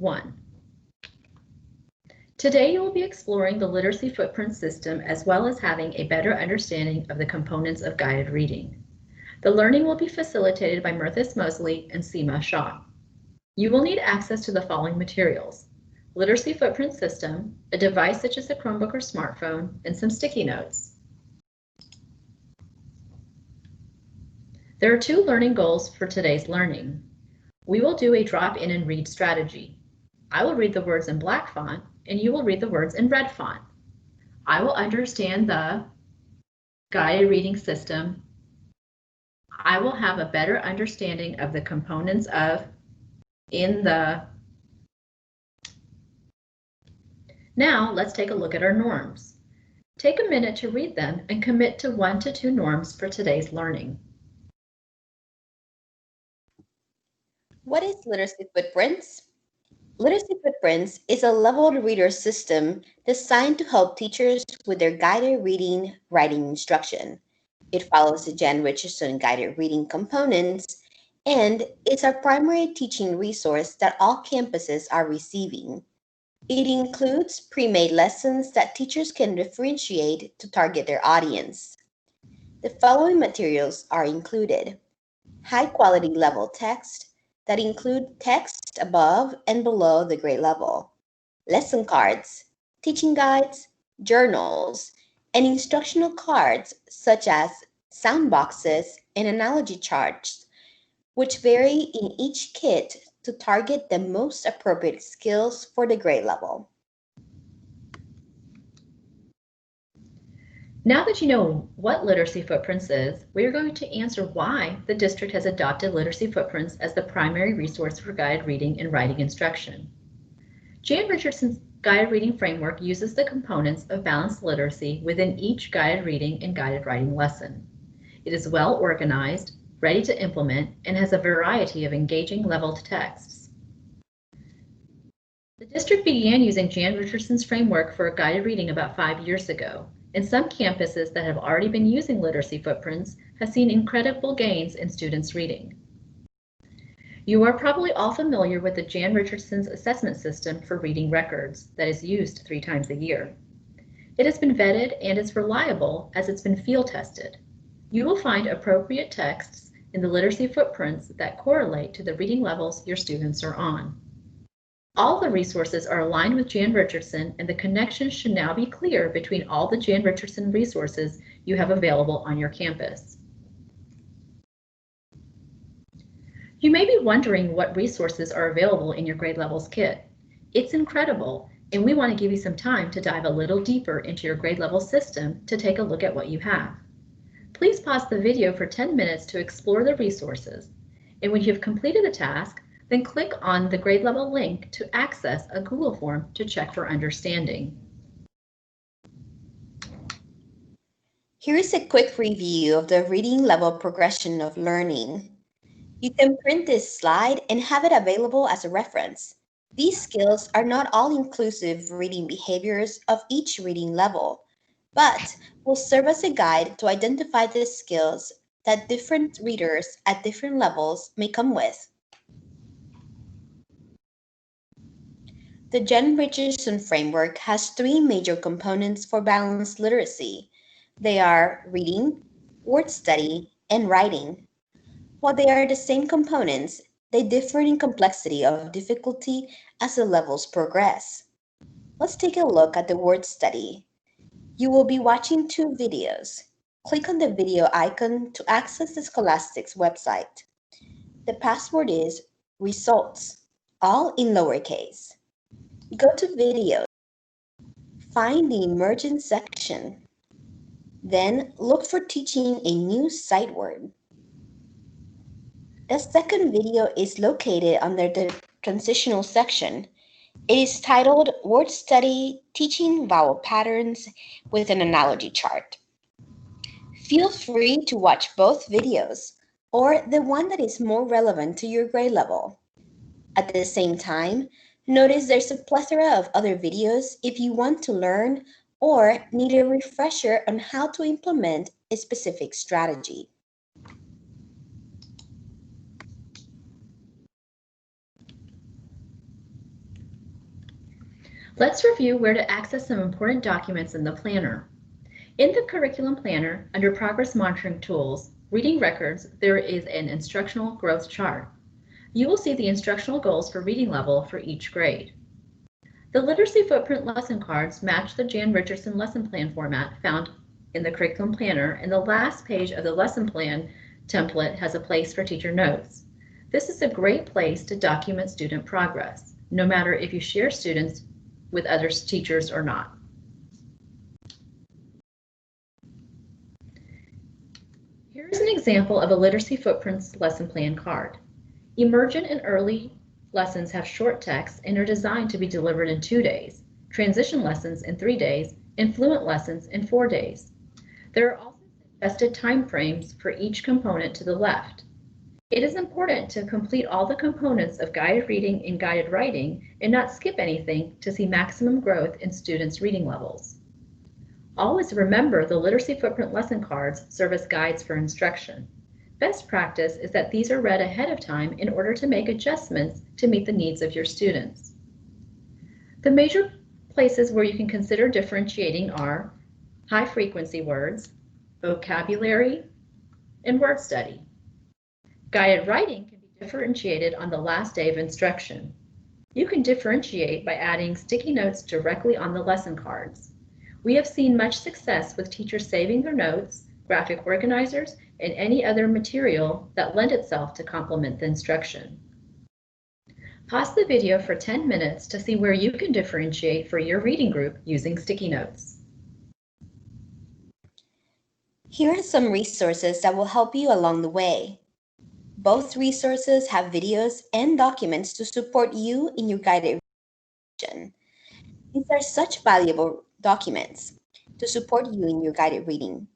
1. Today you will be exploring the literacy footprint system as well as having a better understanding of the components of guided reading. The learning will be facilitated by Murthis Mosley and Seema Shah. You will need access to the following materials: Literacy Footprint System, a device such as a Chromebook or smartphone, and some sticky notes. There are 2 learning goals for today's learning. We will do a drop in and read strategy. I will read the words in black font and you will read the words in red font. I will understand the guided reading system. I will have a better understanding of the components of in the. Now let's take a look at our norms. Take a minute to read them and commit to 1 to 2 norms for today's learning. What is Literacy Footprints? Literacy Footprints is a leveled reader system designed to help teachers with their guided reading writing instruction. It follows the Jan Richardson guided reading components and is our primary teaching resource that all campuses are receiving. It includes pre-made lessons that teachers can differentiate to target their audience. The following materials are included: high-quality level text that include text above and below the grade level, lesson cards, teaching guides, journals, and instructional cards such as sound boxes and analogy charts, which vary in each kit to target the most appropriate skills for the grade level. Now that you know what Literacy Footprints is, we are going to answer why the district has adopted Literacy Footprints as the primary resource for guided reading and writing instruction. Jan Richardson's guided reading framework uses the components of balanced literacy within each guided reading and guided writing lesson. It is well organized, ready to implement, and has a variety of engaging leveled texts. The district began using Jan Richardson's framework for guided reading about 5 years ago, and some campuses that have already been using Literacy Footprints have seen incredible gains in students' reading. You are probably all familiar with the Jan Richardson's assessment system for reading records that is used 3 times a year. It has been vetted and is reliable as it's been field tested. You will find appropriate texts in the Literacy Footprints that correlate to the reading levels your students are on. All the resources are aligned with Jan Richardson, and the connection should now be clear between all the Jan Richardson resources you have available on your campus. You may be wondering what resources are available in your grade levels kit. It's incredible, and we want to give you some time to dive a little deeper into your grade level system to take a look at what you have. Please pause the video for 10 minutes to explore the resources, and when you have completed the task, then click on the grade level link to access a Google form to check for understanding. Here is a quick review of the reading level progression of learning. You can print this slide and have it available as a reference. These skills are not all-inclusive reading behaviors of each reading level, but will serve as a guide to identify the skills that different readers at different levels may come with. The Jan Richardson framework has 3 major components for balanced literacy. They are reading, word study, and writing. While they are the same components, they differ in complexity of difficulty as the levels progress. Let's take a look at the word study. You will be watching 2 videos. Click on the video icon to access the Scholastic's website. The password is results, all in lowercase. Go to videos, find the emergent section, then look for teaching a new sight word. The second video is located under the transitional section. It is titled Word Study Teaching Vowel Patterns with an Analogy Chart. Feel free to watch both videos or the one that is more relevant to your grade level. At the same time, notice there's a plethora of other videos if you want to learn or need a refresher on how to implement a specific strategy. Let's review where to access some important documents in the planner. In the Curriculum Planner, under Progress Monitoring Tools, Reading Records, there is an instructional growth chart. You will see the instructional goals for reading level for each grade. The Literacy Footprint lesson cards match the Jan Richardson lesson plan format found in the Curriculum Planner, and the last page of the lesson plan template has a place for teacher notes. This is a great place to document student progress, no matter if you share students with other teachers or not. Here's an example of a Literacy Footprints lesson plan card. Emergent and early lessons have short text and are designed to be delivered in 2 days, transition lessons in 3 days, and fluent lessons in 4 days. There are also suggested time frames for each component to the left. It is important to complete all the components of guided reading and guided writing and not skip anything to see maximum growth in students' reading levels. Always remember the Literacy Footprint lesson cards serve as guides for instruction. Best practice is that these are read ahead of time in order to make adjustments to meet the needs of your students. The major places where you can consider differentiating are high frequency words, vocabulary, and word study. Guided writing can be differentiated on the last day of instruction. You can differentiate by adding sticky notes directly on the lesson cards. We have seen much success with teachers saving their notes, graphic organizers, and any other material that lend itself to complement the instruction. Pause the video for 10 minutes to see where you can differentiate for your reading group using sticky notes. Here are some resources that will help you along the way. Both resources have videos and documents to support you in your guided reading. These are such valuable documents to support you in your guided reading.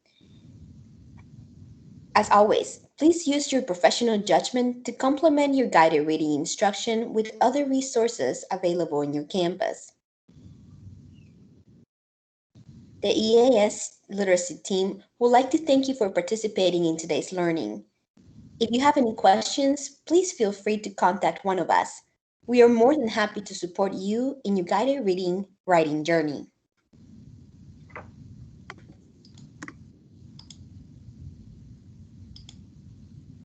As always, please use your professional judgment to complement your guided reading instruction with other resources available in your campus. The EAS Literacy team would like to thank you for participating in today's learning. If you have any questions, please feel free to contact one of us. We are more than happy to support you in your guided reading writing journey.